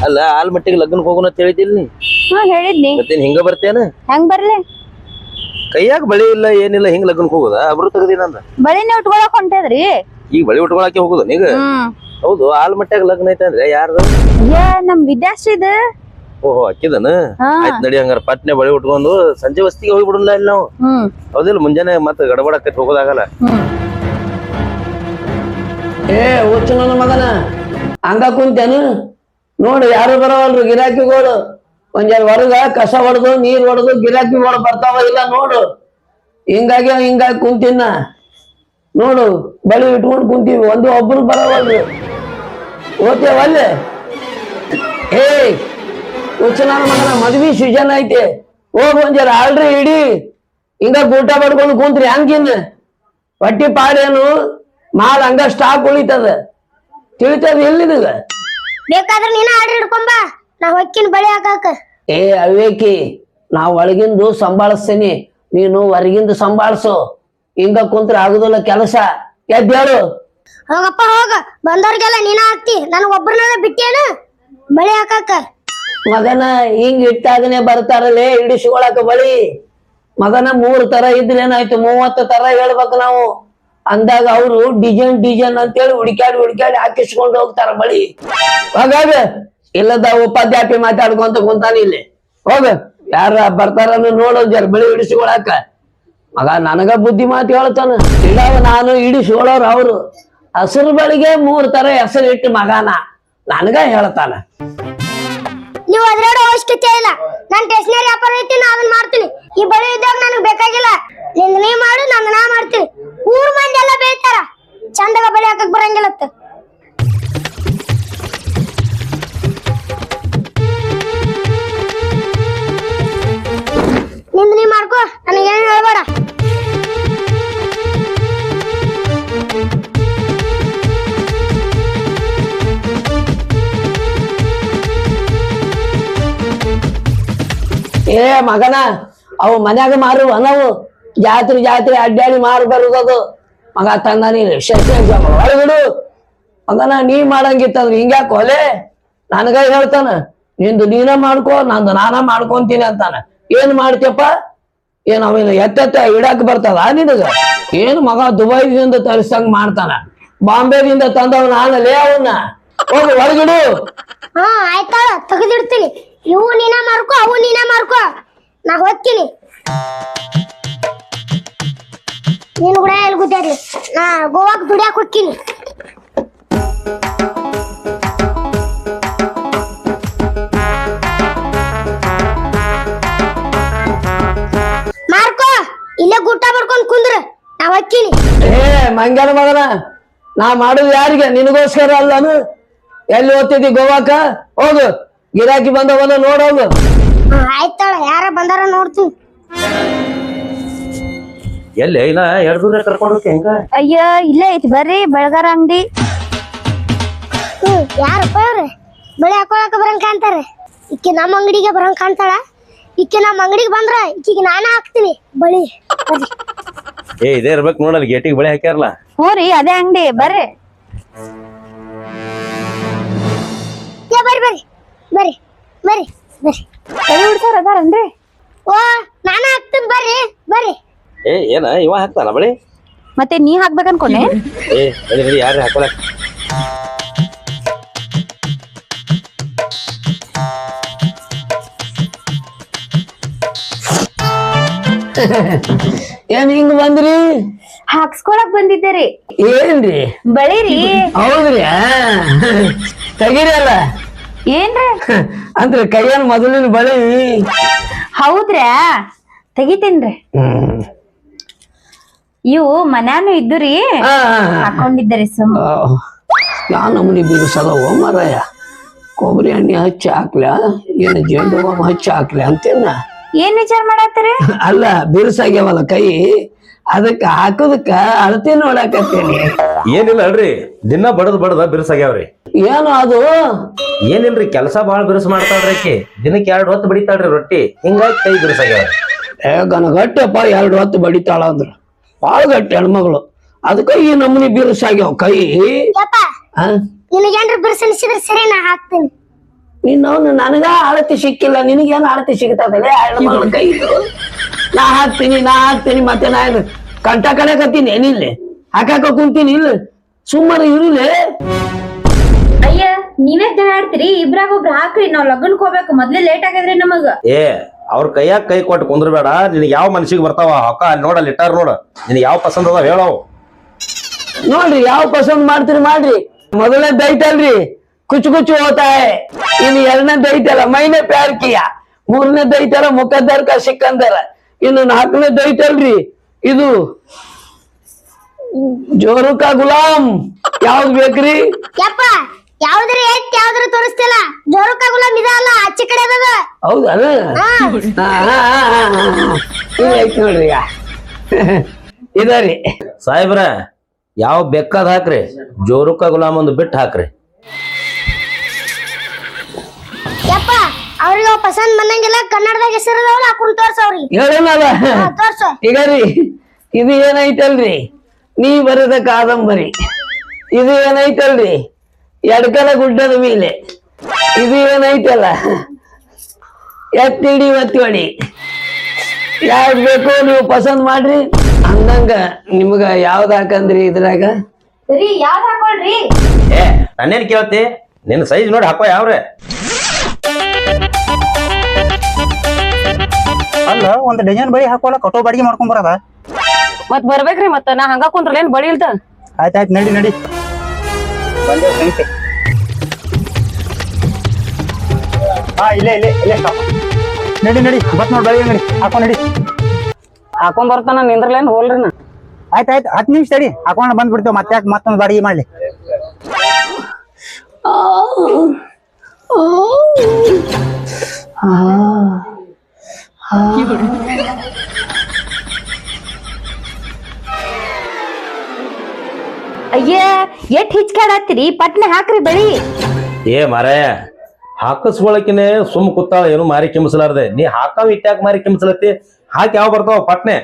ಅಲ್ಲ ಆಲ್ಮಟ್ಟಿಗೆ ಲಗ್ನಕ್ಕೆ ಹೋಗೋಣ ಅಂತ ಹೇಳಿದಿಲ್ ನೀ ಹೇಳಿದ್ನಿ. ಮತ್ತೇನ್ ಹಿಂಗ ಬರ್ತೇನ? ಹೆಂಗ್ ಬರ್ಲಿ? ಕೈಯಾಗ ಬಳಿ ಇಲ್ಲ ಏನಿಲ್ಲ ಹಿಂಗ್ ಲಗ್ನಕ್ಕೆ ಹೋಗೋದ? ಅಬ್ರು ತೆಗದಿನಂದ ಬಳಿನೇ ಉಟ್ಕೊಳಕ್ ಹೊಂಟೇದ್ರಿ. ಈಗ ಬಳಿ ಉಟ್ಕೊಳಕ್ಕೆ ಹೋಗುದ ನೀಗ? ಹೌದು, ಆಲ್ಮಟ್ಟ್ಯಾಗ ಲಗ್ನ ಐತೆ ಅಂದ್ರೆ ಯಾರ್ದು? ನಮ್ ವಿದ್ಯಾಶ್ರೀದ. ಓಹೋ, ಅಕ್ಕಿದನ? ಆಯ್ತ್ ನಡಿ, ಹಂಗಾರ ಪಟ್ನೆ ಬಳಿ ಉಟ್ಕೊಂಡು ಸಂಜೆ ವಸ್ತಿಗೆ ಹೋಗಿ ಬಿಡಲ್ಲ ಇಲ್ಲಿ ನಾವು. ಹೌದಿಲ್ಲ, ಮುಂಜಾನೆ ಮತ್ತ ಗಡಬಡ ಆಕೈತಿ, ಹೋಗೋದಾಗಲ್ಲ. ಏ ಹುಚ್ಚ ನನ್ನ ಮಗನ, ಹಂಗ ಕುಂತೇನು? ನೋಡು ಯಾರು ಬರವಲ್ರು ಗಿರಾಕಿಗಳು. ಒಂದ್ ಹೊರಗ ಕಸ ಹೊಡೆದು ನೀರ್ ಹೊಡೆದು ಗಿರಾಕಿಗಳು ಬರ್ತಾವ ಇಲ್ಲ ನೋಡು. ಹಿಂಗಾಗಿ ಕುಂತಿನ ನೋಡು, ಬಳಿ ಇಟ್ಕೊಂಡು ಕುಂತೀವಿ, ಒಬ್ರು ಬರವಲ್ರು. ಓದ್ತೇವಲ್ಲೇ? ಏ ಹುಚ್ಚ ನನ್ನ ಮಗನ, ಮದ್ವಿ ಸೀಸನ್ ಐತೆ, ಹೋಗ್ ಒಂಜಾರ ಆಲ್ರಿ ಇಡಿ. ಹಿಂಗ ಊಟ ಪಡ್ಕೊಂಡು ಕುಂತ್ರಿ ಹಂಗಿನ್ ಹೊಟ್ಟಿ ಪಾಡೇನು ಮಾಲ್ ಹಂಗ ಸ್ಟಾಕ್ ಉಳಿತದ, ತಿಳಿತದ ಎಲ್ಲಿದ? ಬೇಕಾದ್ರೆ ನೀನ ಆರ್ಡರ್ ಹಿಡ್ಕೊಂಬ, ನಾ ಹೊಕ್ಕಿನ ಬಳಿ ಹಾಕಾಕ. ಏ ಅವೇಕಿ, ನಾ ಒಳಗಿಂದು ಸಂಭಾಳಿಸ್ತೀನಿ, ನೀನು ಹೊರಗಿಂದು ಸಂಭಾಳ್ಸು. ಹಿಂಗ ಕುಂತ್ರ ಆಗುದಿಲ್ಲ ಕೆಲಸ. ಎದ್ದೇಳು. ಹೋಗಪ್ಪ ಹೋಗ, ಬಂದವ್ರಿಗೆಲ್ಲ ನೀನ ಹಾಕ್ತಿ, ನನ್ ಒಬ್ಬರನ್ನ ಬಿಟ್ಟೇನು ಬಳಿ ಹಾಕಾಕ? ಮಗನ ಹಿಂಗ್ ಇಟ್ಟಾಗನೆ ಬರ್ತಾರಲ್ಲೇ ಇಡಿಸ್ಕೊಳಕ ಬಳಿ. ಮಗನ 3 ತರ ಇದ್ರೇನಾಯ್ತು, 30 ತರ ಹೇಳ್ಬೇಕು ನಾವು. ಅಂದಾಗ ಅವರು ಡಿಸೈನ್ ಅಂತೇಳಿ ಹುಡುಕ್ಯಾಡಿ ಹಾಕಿಸ್ಕೊಂಡು ಹೋಗ್ತಾರ ಬಳಿ. ಹಾಗಾಗ ಇಲ್ಲದ ಉಪಾಧ್ಯಾಪಿ ಮಾತಾಡ್ಕೊಂತ ಕುಂತಾನ ಇಲ್ಲಿ. ಹೋಗ, ಯಾರ ಬರ್ತಾರ ನೋಡೋದ್ ಜರ ಬಳಿ ಇಡಿಸ್ಕೊಳಕ. ಮಗ ನನಗ ಬುದ್ಧಿ ಮಾತು ಹೇಳ್ತಾನ. ಇಲ್ಲವ ನಾನು ಇಡಿಸ್ಕೊಳ್ಳೋರು ಅವ್ರು. ಹಸಿರು ಬಳಿಗೆ 3 ತರ ಹೆಸರು ಇಟ್ಟು ಮಗನ ನನಗ ಹೇಳ್ತಾನ. ನೀವು ಅದ್ರಾಡ ಅವಶ್ಯಕತೆ ಇಲ್ಲ, ನಾನ್ ಸ್ಟೇಷನರಿ ವ್ಯಾಪಾರ ಐತಿ, ನಾ ಅದನ್ನ ಮಾಡ್ತೀನಿ. ಈ ಬಳಿ ಇದ್ದಾಗ ನನಗ್ ಬೇಕಾಗಿಲ್ಲ. ನಿಂದ ನೀ ಮಾಡು, ನಂದ ನಾ ಮಾಡ್ತೀನಿ. ಊರ್ ಮಂದಿ ಎಲ್ಲ ಬೇಯ್ತಾರ, ಚಂದಾಗ ಬಳಿ ಹಾಕಕ್ ಬರಂಗಿಲ್ಲತ್ತ. ನಿಂದ ನೀ ಮಾಡ್ಕೋ, ನನಗೇನು ಹೇಳ್ಬೇಡ. ಏ ಮಗನ, ಅವು ಮನ್ಯಾಗ ಮಾರು ನಾವು ಜಾತ್ರೆ ಅಡ್ಡಾಡಿ ಮಾರು ಬರುದದು. ಮಗ ತಂದ ನೀನು ಒಳಗಿಡು. ಮಗನ ನೀ ಮಾಡಂಗಿತ್ತಂದ್ರ ಹಿಂಗ್ಯಾಕ ಹೊಲೆ? ನನಗ ಹೇಳ್ತಾನ, ನಿಂದು ನೀನ ಮಾಡ್ಕೋ, ನಂದು ನಾನ ಮಾಡ್ಕೊಂತೀನಿ ಅಂತಾನ. ಏನ್ ಮಾಡ್ತೀಯಪ್ಪ? ಏನ್ ಅವೇನು ಎತ್ತ ಇಡಾಕ್ ಬರ್ತದ ನಿನಗ? ಏನ್ ಮಗ ದುಬೈದಿಂದ ತರಿಸಂಗ್ ಮಾಡ್ತಾನ, ಬಾಂಬೆದಿಂದ ತಂದವ್ ನಾನಲ್ಲೇ ಅವನ್ನ. ಹೋಗು ಒಳಗಿಡು. ಆಯ್ತಾಳ, ತೆಗೆದಿಡ್ತೀನಿ. ಇವು ನೀನ ಮಾರ್ಕೋ, ಅವು ನೀನ ಮಾರ್ಕೋ, ನಾ ಹೋಗ್ತೀನಿ. ನೀನು ಕೂಡ ಎಲ್ಲಿ ಗುದ್ದಾಡ್ಲಿ, ನಾ ಗೋವಾಕ್ ದುಡಿಯಾಕ ಹೋಗ್ತೀನಿ. ಮಾರ್ಕೋ, ಇಲ್ಲೇ ಗುಟ್ಟ ಮಾಡ್ಕೊಂಡ್ ಕುಂದ್ರ, ನಾ ಹೋಗ್ತೀನಿ. ಏ ಮಂಗ್ಯಾನ ಮಗನ, ನಾ ಮಾಡುದು ಯಾರಿಗೆ? ನಿನಗೋಸ್ಕರ ಅಲ್ಲಾನು? ಎಲ್ಲಿ ಓದ್ತಿದ್ದಿ ಗೋವಾಕ? ಹೋಗು, ಗಿರಾಕಿ ಬಂದವಲ್ಲ ನೋಡೋದು. ಆಯ್ತಾಳ, ಯಾರ ಬಂದಾರ ನೋಡ್ತೀನಿ. ಎಲ್ಲಿ ಇನ್ನ 2 ದೂರ ಕರ್ಕೊಂಡು ಹೋಗಿ ಹೆಂಗ? ಅಯ್ಯ ಇಲ್ಲೇ ಐತಿ, ಬರ್ರಿ ಬೆಳಗಾರ ಅಂಗಡಿ. ಯಾರಪ್ಪ ಅವ್ರ? ಬಳಿ ಹಾಕೊಳಕ ಬರಂಗ್ ಕಾಣ್ತಾರ. ಇಕ್ಕಿ ನಮ್ಮ ಅಂಗಡಿಗೆ ಬರಂಗ್ ಕಾಣ್ತಾಳ. ಇಕ್ಕಿ ನಮ್ಮ ಅಂಗಡಿಗೆ ಬಂದ್ರ ಇಕ್ಕಿಗೆ ನಾನ ಹಾಕ್ತೀನಿ ಬಳಿ. ಏ ಇದೇ ಇರ್ಬೇಕು ನೋಡಲ್ಲ, ಗೇಟಿಗೆ ಬಳಿ ಹಾಕ್ಯಾರಲ್ಲ. ಹ್ಞೂ ರೀ, ಅದೇ ಅಂಗಡಿ, ಬರ್ರಿ. ಬರ್ರಿ ಬರ್ರಿ ಬರ್ರಿ ಬರ್ರಿ ಬರ್ರಿ. ಬಳಿ ಹುಡ್ಸೋರ್ ಅದಾರನ್ರಿ? ಓ, ನಾನ ಹಾಕ್ತೀನಿ, ಬರ್ರಿ ಬರ್ರಿ. ಏ ಏನ ಇವ ಹಾಕ್ತಾನ ಬಳಿ? ಮತ್ತೆ ನೀ ಹಾಕ್ಬೇಕ ಅನ್ಕೊಂಡೆ? ಏ ನಡಿ ಯಾರು ಹಾಕೊಳಕ್? ಏನ್ ಹಿಂಗ್ ಬಂದ್ರಿ? ಹಾಕ್ಸ್ಕೊಳಕ್ ಬಂದಿದ್ದೇರಿ. ಏನ್ರಿ ಬಳಿರಿ? ಹೌದ್ರಿ, ತೆಗೀರಿ ಅಲ್ಲ. ಏನ್ರಿ ಅಂದ್ರೆ ಕೈಯನ್ ಮೊದಲಿನ ಬಳಿ. ಹೌದ್ರಾ, ತೆಗಿತೀನ್ರಿ. ಇವು ಮನ್ಯಾನು ಇದ್ದುರಿ, ಹಾಕೊಂಡಿದ್ದರಿ ಸುಮ್ಮ. ಯಾ ನಮ್ನಿ ಬಿರುಸದವ ಮರಯ್ಯ. ಕೊಬ್ಬರಿ ಎಣ್ಣೆ ಹಚ್ಚಿ ಹಾಕ್ಲ, ಏನು ಜೇಂಡು ಹೂವ ಹಚ್ಚಿ ಹಾಕ್ಲ ಅಂತೇನ? ಏನ್ ವಿಚಾರ ಮಾಡತ್ತೀರಿ? ಅಲ್ಲ, ಬಿರುಸಾಗ್ಯಾವಲ್ಲ ಕೈ, ಅದಕ್ಕ ಹಾಕೋದಕ್ಕ ಅಳತೆ ನೋಡಾಕತ್ತೇನಿ. ಏನಿಲ್ಲ ಅಲ್ರಿ, ದಿನ ಬಡದ ಬಿರುಸಾಗ್ಯಾವ್ರಿ. ಏನು ಅದು? ಏನಿಲ್ರಿ, ಕೆಲಸ ಬಾಳ ಬಿರುಸು ಮಾಡ್ತಾಳ್ರಿ ಆಕಿ. ದಿನಕ್ಕೆ 2 ಹೊತ್ತು ಬಡಿತಾಳ್ರಿ ರೊಟ್ಟಿ, ಹಿಂಗಾಗಿ ಕೈ ಬಿರುಸಾಗ್ಯಾವ್ರಿ. ಗನಗಟ್ಟಪ್ಪ 2 ಹೊತ್ತು ಬಡಿತಾಳ ಅಂದ್ರ ಬಾಳ ಗಟ್ಟಿ ಹೆಣ್ಮಗಳು. ಅದಕ್ಕ ಈ ನಮೂನಿ ಬಿರುಸಾಗ್ಯಾವ ಕೈ. ಯಪ್ಪ ನಿನಗೇನ್ರ ಬಿರ್ಸನಿಸಿದ್ರೆ ಸರಿ ನಾ ಹಾಕ್ತೀನಿ. ನೀನು ನನಗ ಆಳತಿ ಸಿಕ್ಕಿಲ್ಲ, ನಿನಗೇನು ಆಳತಿ ಸಿಗ್ತದಲ್ಲ ಹೆಣ್ಮಗಳ ಕೈ. ನಾ ಹಾಕ್ತೀನಿ ಮತ್ತೆ ನಾನು ಕಂಟ ಕಡಕತ್ತೀನಿ ಏನಿಲ್ಲ ಹಾಕಾಕ ಕುಂತೀನಿ ಇಲ್ಲ ಸುಮ್ಮನೆ ಇರುಲೇ. ಅಯ್ಯ ನೀವೇ ಜನ ಆಡ್ತೀರಿ, ಇಬ್ರಾಗ ಒಬ್ರು ಹಾಕ್ರಿ, ನಾವ್ ಲಗ್ನಕ್ ಹೋಗ್ಬೇಕು, ಮೊದ್ಲೇ ಲೇಟ್ ಆಗ್ಯದ್ರಿ ನಮಗ. ಅವ್ರ ಕೈಯಾಗ ಕೈ ಕೊಟ್ಟು ಕುಂದ್ರಬೇಡ. ನಿನಗೆ ಯಾವ ಮನ್ಸಿಗೆ ಬರ್ತಾವ ಅಕ್ಕ ಅಲ್ಲಿ ನೋಡಲ್ಲಿ ಇಟ್ಟಾರ ನೋಡ. ನಿನಗೆ ಯಾವ ಪಸಂದ್ ಅದಾವ ಹೇಳವು ನೋಡ್ರಿ, ಯಾವ ಪಸಂದ್ ಮಾಡ್ತೀರಿ ಮಾಡ್ರಿ. ಮೊದಲನೇ ಐತಲ್ರಿ ಕುಚ್ ಹೋತಾಯ, ಇನ್ನು 2ನೇದ್ ಐತಲ್ಲ ಮೈನೆ ಪ್ಯಾರ್ ಕಿಯ, 3ನೇದ್ ಐತಲ್ಲ ಮುಖದ್ದರ್ ಕಾ ಸಿಕ್ಕಂದರ, ಇನ್ನು 4ನೇದ್ ಐತಲ್ರಿ ಇದು ಜೋರು ಕಾ ಗುಲಾಮ್. ಯಾವ್ದು ಬೇಕ್ರಿ? ಯಪ್ಪ ಯಾವ್ದ್ರ ಎತ್ ಯಾವ್ದ್ರ ತೋರಿಸ್ತಿಲ್ಲ, ಜೋರುಕ ಗುಲಾಮ್ ಇದ ಅಲ್ಲ ಆಚೆ ಕಡೆ ಅದ. ಹೌದಾ? ಐತ್ ನೋಡ್ರಿ ಈಗ ಇದರಿ ಸಾಹೇಬ್ರ ಯಾವ ಬೆಕ್ಕದ ಹಾಕ್ರಿ, ಜೋರುಕ ಗುಲಾಮ್ ಒಂದು ಬಿಟ್ಟು ಹಾಕ್ರಿ. ಯಪ್ಪ ಅವ್ರಿಗೆ ಪಸಂದ್ ಬಂದಂಗೆಲ್ಲ ಕನ್ನಡದಾಗ ಹೆಸರದವಲ್ಲ ಹಾಕೊಂಡ್ ತೋರ್ಸವ್ರಿ. ಹೇಳೇನಲ್ಲ ತೋರ್ಸು. ಈಗ ರೀ ಇದು ಏನೈತಲ್ರಿ ನೀ ಬರೆದ ಕಾದಂಬರಿ, ಇದು ಏನೈತಲ್ರಿ ಎಡ್ಕಲ ಗುಡ್ಡದ ಮೇಲೆ, ಇದು ಏನೈತಲ್ಲ ಎತ್ತಿಡಿ ಒತ್ತಿಡಿ. ಯಾವ್ದು ಬೇಕು ನೀವು ಪಸಂದ್ ಮಾಡ್ರಿ. ಹಂಗಂಗ ನಿಮ್ಗ ಯಾವ್ದು ಹಾಕಂದ್ರಿ ಇದ್ರಾಗ? ಸರಿ ಯಾವ್ದ್ ಹಾಕೊಳ್ರಿ? ನನ್ನೇನ್ ಕೇಳ್ತಿ, ನಿನ್ನ ಸೈಜ್ ನೋಡಿ ಹಾಕೋ ಯಾವ್ರೆ. ಅಲ್ಲ ಒಂದ್ ಡಿಸೈನ್ ಬಳಿ ಹಾಕೋಲ್ಲ ಕಟೋ ಬಾಡಿಗೆ ಮಾಡ್ಕೊಂಡ್ ಬರದ. ಮತ್ ಬರ್ಬೇಕ್ರಿ, ಮತ್ತ ನಾ ಹಂಗ ಕುಂತ್ರಲ್ಲ ಏನ್ ಬಳಿ ಇಲ್ತ. ಆಯ್ತಾಯ್ತು ನಡಿ ಬಂದೆ ಸಂತೆ. ಇಲ್ಲೇ stop. ನಡಿ ಬತ್ ನೋಡ್ ಬಳಿ ನಡಿ ಹಾಕೋ ನಡಿ. ಹಾಕೊಂಡ್ ಬರ್ತಾನ ನಿಂದ್ರಲೇನ್ ಹೋಲ್ರಿ ನಾ. ಆಯ್ತಾಯ್ತು 10 ನಿಮಿಷ ತಡಿ ಹಾಕೊಂಡ್ ಬಂದ್ಬಿಡ್ತೇವೆ. ಮತ್ತೆ ಯಾಕೆ ಮತ್ತೊಂದು ಬಾಡಿಗೆ ಮಾಡ್ಲಿ. ಅಯ್ಯ ಎಟ್ ಹಿಚ್ಕಾಡತ್ತೀರಿ, ಪಟ್ನೆ ಹಾಕ್ರಿ ಬಳಿ. ಮಾರಾಯ ಹಾಕಸ್ಕೊಳಕಿನೇ ಸುಮ್ ಕೂತಾಳ, ಏನು ಮಾರಿ ಕೆಮ್ಸಲಾರ್ದೆ. ನೀ ಹಾಕಾವ್ ಇಟ್ಟಾಕ ಮಾರಿ ಕೆಮ್ಸಲತ್ತಿ. ಹಾಕಿ ಯಾವ ಬರ್ತಾವ ಪಟ್ನೆ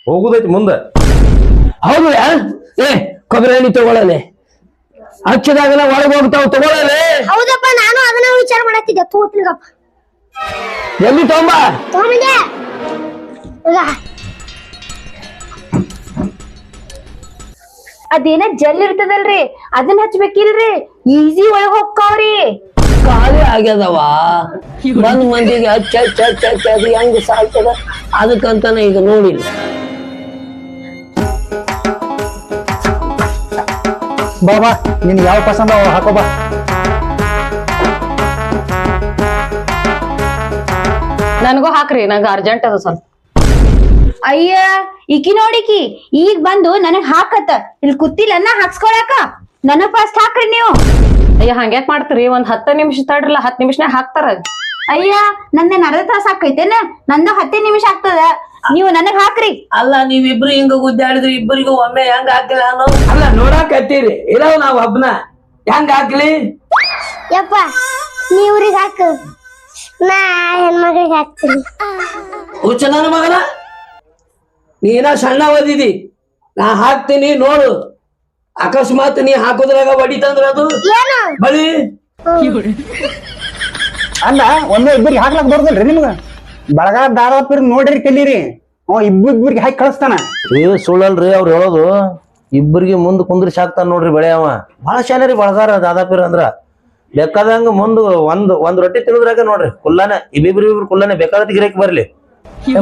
ಹೋಗುದೈತಿ ಮುಂದ. ಹೌದು ಕೊಬ್ಬರಿ ಎಣ್ಣೆ ತಗೊಳ್ಳಲೆ ಹಚ್ಚಿದಾಗಲ ಒಳಗೆ ಹೋಗ್ತಾವ ತಗೊಳ್ಳಲೆ. ಹೌದಪ್ಪ ನಾನು ಅದನ್ನ ವಿಚಾರ ಮಾಡತ್ತಿದ್ದೆ. ತೂತ್ಲಿಗಪ್ಪ ಎಲ್ಲಿ ತಗೊಂಬ ತಗೊಂಬಂದೆ. ಅದೇನ ಜಲ್ ಇರ್ತದಲ್ರಿ, ಅದನ್ನ ಹಚ್ಬೇಕಿಲ್ರಿ, ಈಸಿ ಒಳಗ್ ಹೋಗ್ತಾವ್ರಿ. ಖಾಲಿ ಆಗ್ಯದವ. ಬಂದ್ ಮಂದಿಗೆ ಹಚ್ಚ ಅದು ಹೆಂಗ್ ಸಾಯ್ತದ, ಅದಕ್ಕಂತಾನೆ ಈಗ ನೋಡಿಲ್ಲ. ಬಾ ನಿನ್ ಯಾವ ಪಸಂದ ಹಾಕೋ ಬಾ. ನನ್ಗೂ ಹಾಕ್ರಿ, ನಂಗ ಅರ್ಜೆಂಟ್ ಅದ ಸ್ವಲ್ಪ. ಅಯ್ಯ ಈಕಿ ನೋಡಿಕಿ ಈಗ ಬಂದು ನನಗ್ ಹಾಕತ್ತ, ಇಲ್ಲಿ ಕೂತಿಲ್ಲ ನಾ ಹಾಕ್ಸ್ಕೊಳಕ. ನನಗ್ ಫಸ್ಟ್ ಹಾಕ್ರಿ ನೀವು. ಅಯ್ಯ ಹಂಗ್ಯಾಕ್ ಮಾಡ್ತೀರಿ, ಒಂದ್ 10 ನಿಮಿಷ ತಡ್ರಲ್ಲ, 10 ನಿಮಿಷನಾಗ ಹಾಕ್ತಾರ. ಅಯ್ಯ ನಂದೇನ್ ಅರ್ಧ ತಾಸ ಹಾಕೈತೇನ, ನಂದು 10 ನಿಮಿಷ ಆಗ್ತದ. ನೀವು ನನಗ್ ಹಾಕ್ರಿ. ಅಲ್ಲ ನೀವಿಬ್ರು ಹಿಂಗ ಗುದ್ದಾಡಿದ್ರಿ, ಇಬ್ಬರಿಗೂ ಒಮ್ಮೆ ಹೆಂಗ ಹಾಕಿಲ್ಲ ಅನ್ನೋ. ಅಲ್ಲ ನೋಡಾಕ್ ಹತ್ತೀರಿ ಇರೋ ನಾವ್ ಹಬ್ಬನ ಹೆಂಗ ಹಾಕ್ಲಿ. ಯಪ್ಪ ನೀವ್ರಿಗೆ ಹಾಕು, ನಾ ಹೆಣ್ಮಗಳಿಗೆ ಹಾಕ್ತೀನಿ. ಹುಚ್ಚ ನನ್ನ ಮಗನ, ನೀನ ಸಣ್ಣ ಓದಿದಿ, ನಾ ಹಾಕ್ತೀನಿ ನೋಡು. ಅಕಸ್ಮಾತ್ ನೀ ಹಾಕೋದ್ರಾಗ ಬಡಿತಂದ್ರ ಅದು ಏನು ಬಳಿ. ಅಲ್ಲ ಒಂದೇ ಇಬ್ಬರಿಗೆ ಹಾಕ್ಲಕ್ ಬರೋದಲ್ರಿ ನಿಮ್ಗ. ಬಳಗ ದಾರ ನೋಡ್ರಿ ಕಲೀರಿ. ಇಬ್ಬರಿಗೆ ಹಾಕಿ ಕಳಿಸ್ತಾನ. ಸುಳ್ಳಲ್ರಿ ಅವ್ರು ಹೇಳೋದು. ಇಬ್ಬರಿಗೆ ಮುಂದ್ ಕುಂದ್ರಿಸಿ ಹಾಕ್ತಾನ ನೋಡ್ರಿ ಬೆಳೆ. ಅವ ಬಹಳ ಶಾಲೆ ಬಳಗಾರ ದಾದಾಪೀರ್ ಅಂದ್ರ. ಬೇಕಾದಂಗ ಮುಂದ್ ಒಂದ್ ರೊಟ್ಟಿ ತಿನ್ನೋದ್ರಾಗ ನೋಡ್ರಿ ಕುಲ್ಲಾನೆ ಇಬ್ಬಿಬ್ರು ಕುಲ್ಲಾನೆ ಬೇಕಾದ ಗಿರಾಕಿ ಬರ್ಲಿ.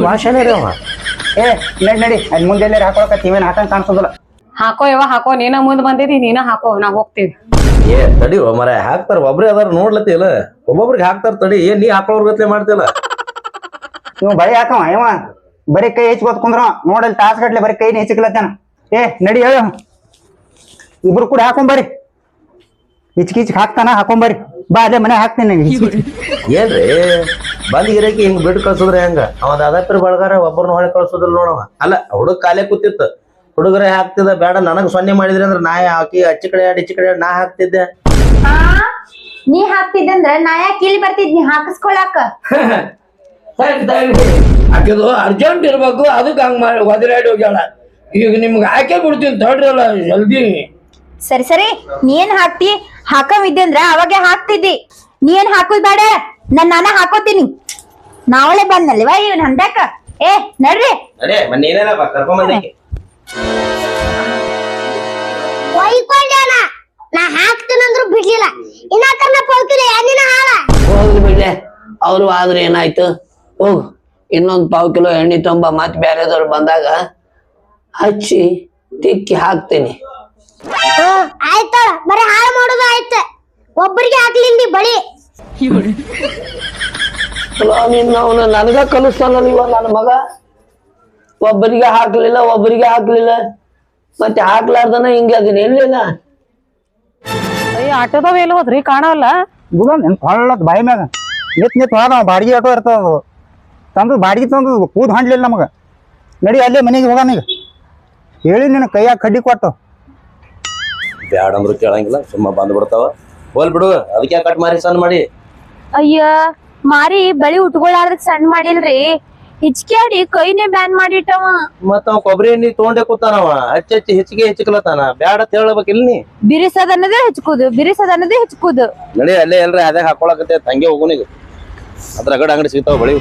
ಬಹಳ ಶಾಲೆ ರೀ ಅವ. ನಡಿ ಅಲ್ಲಿ ಮುಂದೆ ಎಲ್ಲಾರು ಹಾಕೊಳಕ ಇವೇನ್ ಹಾಕಂಗ್ ಕಾಣಿಸೋದಿಲ್ಲ. ಹಾಕೋ ಯವ್ವ ಹಾಕೋ, ನೀನ ಮುಂದ್ ಬಂದಿದಿ, ನೀನ ಹಾಕೋ, ನಾ ಹೋಗ್ತೀವಿ. ತಡಿ ಮರ ಹಾಕ್ತಾರ, ಒಬ್ರೇ ಅದಾರ ನೋಡ್ಲತ್ತಿ ಇಲ್ಲ, ಒಬ್ಬೊಬ್ರಿಗೆ ಹಾಕ್ತಾರ ತಡಿ. ನೀ ಹಾಕೋರ್ಗತ್ಲೆ ಮಾಡ್ತಿಲ್ಲ. ನೀವು ಬಳಿ ಹಾಕವ ಇವ ಬರೀ ಕೈ ಹೆಚ್ಚಿಗೋದ್ ಕುಂದ್ರ ನೋಡಲ್ಲಿ ತಾಸ್ ಗಟ್ಲೆ ಬರೀ ಕೈ ಹೆಚ್ಚಿಕ್ಲತ್ತಾನ. ನಡಿ ಹೇಳ ಇಬ್ರು ಕೂಡ ಹಾಕೊಂಬರಿ. ಹಿಚ್ಕಿಚ್ ಹಾಕ್ತಾನ, ಹಾಕೊಂಬರಿ ಬಾ. ಅಲ್ಲೇ ಮನೆ ಹಾಕ್ತೀನಿ. ಏನ್ರಿ ಬಂದ್ ಗಿರಾಕಿ ಹಿಂಗ್ ಬಿಟ್ಟು ಕಳ್ಸುದ್ರೆ ಹೆಂಗ? ಅವ ದಾದಾಪೀರ್ ಬಳಗಾರ ಒಬ್ಬರನ್ನ ಹೊಳೆ ಕಳ್ಸೋದಿಲ್ಲ ನೋಡವ. ಅಲ್ಲ ಹುಡುಗ ಕಾಲೇ ಕೂತಿತ್ತು, ಹುಡುಗರೇ ಹಾಕ್ತಿದ್ದ. ಬೇಡ ನನಗ್ ಸೊನ್ನೆ ಮಾಡಿದ್ರಿ ಅಂದ್ರ ನಾ ಹಾಕಿ ಅಚ್ಚಿ ಕಡೆ ಇಚ್ಚಿ ಕಡೆ ನಾ ಹಾಕ್ತಿದ್ದೆ. ನೀ ಹಾಕ್ತಿದ್ದಂದ್ರ ನಾ ಯಾಕೆ ಇಲ್ಲಿ ಬರ್ತಿದ್ನಿ ಹಾಕಿಸ್ಕೊಳಾಕ? ಆಕೆದು ಅರ್ಜೆಂಟ್ ಇರ್ಬೇಕು ಅದಕ್ಕೆ ಹಂಗ್ ಮಾಡಿ ಒದರಾಡಿ ಹೋಗ್ಯಾಳ. ಈಗ ನಿಮ್ಗೆ ಹಾಕೇ ಬಿಡ್ತೀನಿ ತಡ್ರಲ್ಲ ಜಲ್ದಿ. ಸರಿ ಸರಿ ನೀ ಏನ್ ಹಾಕ್ತಿ ಹಾಕವಿದ್ದೆ ಅಂದ್ರ ಅವಾಗೆ ಹಾಕ್ತಿದ್ದಿ. ನೀ ಏನ್ ಹಾಕುದ್ ಬೇಡ ನಾನ ಹಾಕೋತೀನಿ. ನಾವಳೆ ಬಂದಲ್ವ ಇವನ್ ಹಂಡ್ಯಾಕ. ಏ ನಡ್ರಿ ಅದೇ ಮನ್ನೇನ ಕರ್ಕೊಂಬಂದಕ್ಕೆ ಒಯ್ಕೊಂಡ್ಯಾನ ನಾ ಹಾಕ್ತೀನಂದ್ರು ಬಿಡ್ಲಿಲ್ಲ. ಇನ್ನ ತನ್ನ ಹೋಗ್ತಿಲ್ಲ ಏನಿನ ಹಾಳ ಹೋಗ್ಲಿ ಬಿಡ್ಲೆ, ಅವ್ರು ಆದ್ರೆ ಏನಾಯ್ತು. ಹೋಗು ಇನ್ನೊಂದ್ 1/4 ಕಿಲೋ ಎಣ್ಣೆ ತುಂಬ ಮತ್ ಬ್ಯಾರೆದವ್ರು ಬಂದಾಗ ಹಚ್ಚಿ ತಿಕ್ಕಿ ಹಾಕ್ತೀನಿ. ಆಯ್ತಳ ಬರೀ ಹಾಳು ಮಾಡೋದು ಆಯ್ತ. ಒಬ್ಬರಿಗೆ ಹಾಕ್ಲಿಂದಿ ಬಳಿ ಅವನು ನನಗ ಕಲಿಸ್ತಾನಲ್ಲ ಇವ ನನ್ನ ಮಗ. ಒಬ್ಬರಿಗೆ ಹಾಕ್ಲಿಲ್ಲ ಮತ್ತೆ ಹಾಕ್ಲಾರ್ದನ ಹಿಂಗೆ ಅದನ್ನ ಎಲ್ಲಿಲ್ಲ. ಅಯ್ಯ ಆಟೋದವ ಎಲ್ಲಿ ಹೋದ್ರಿ ಕಾಣವಲ್ಲ. ನಿನ್ ಕೊಳ್ಳತ್ ಬಾಯಿ ಮ್ಯಾಗ ನಿತ್ ಹೋದ ಬಾಡಿಗೆ ಆಟೋ ಇರ್ತದ ಅದು ತಂದು ಬಾಡಿಗೆ ತಂದು ಕೂದ್ ಹೊಂಡ್ಲಿಲ್ಲ ನಮಗ. ನಡಿ ಅಲ್ಲೇ ಮನೆಗೆ ಹೋಗೋಣ ಈಗ. ಹೇಳಿ ನಿನ್ನ ಕೈಯಾಗ ಕಡ್ಡಿ ಕೊಟ್ಟು ಬ್ಯಾಡ ಅಂದ್ರು ಕೇಳಂಗಿಲ್ಲ, ಸುಮ್ಮ ಬಂದ್ ಬಿಡ್ತಾವ. ಹೋಲ್ ಬಿಡು, ಅದಕ್ಕೆ ಕಟ್ ಮಾರಿ ಸಣ್ಣ ಮಾಡಿ. ಅಯ್ಯ ಮಾರಿ ಬಳಿ ಉಟ್ಕೊಳ್ಳಾರ್ದಕ್ ಸಣ್ಣ ಮಾಡಿಲ್ರಿ. ಹಿಚ್ಕ್ಯಾಡಿ ಕೈನೇ ಬ್ಯಾನ್ ಮಾಡಿಟ್ಟವ. ಮತ್ತ ಅವ್ ಕೊಬ್ಬರಿ ಎಣ್ಣಿ ತೊಗೊಂಡೆ ಕೂತಾನವ. ಹಚ್ಚಿ ಹೆಚ್ಚಿಗೆ ಹೆಚ್ಚಿಕ್ಲತಾನ. ಬ್ಯಾಡ ಅಂತ ಹೇಳ್ಬೇಕಿಲ್ಲ ನೀ. ಬಿರಿಸದನ್ನದೇ ಹಚ್ಕುದು. ನಡಿ ಅಲ್ಲೇ ಎಲ್ರಿ ಅದೇ ಹಾಕೊಳಕತ್ತೆ ಹಂಗೆ ಹೋಗುನಿಗ. ಅದ್ರ ಅಂಗಡಿ ಸಿಗ್ತಾವ ಬಳಿ.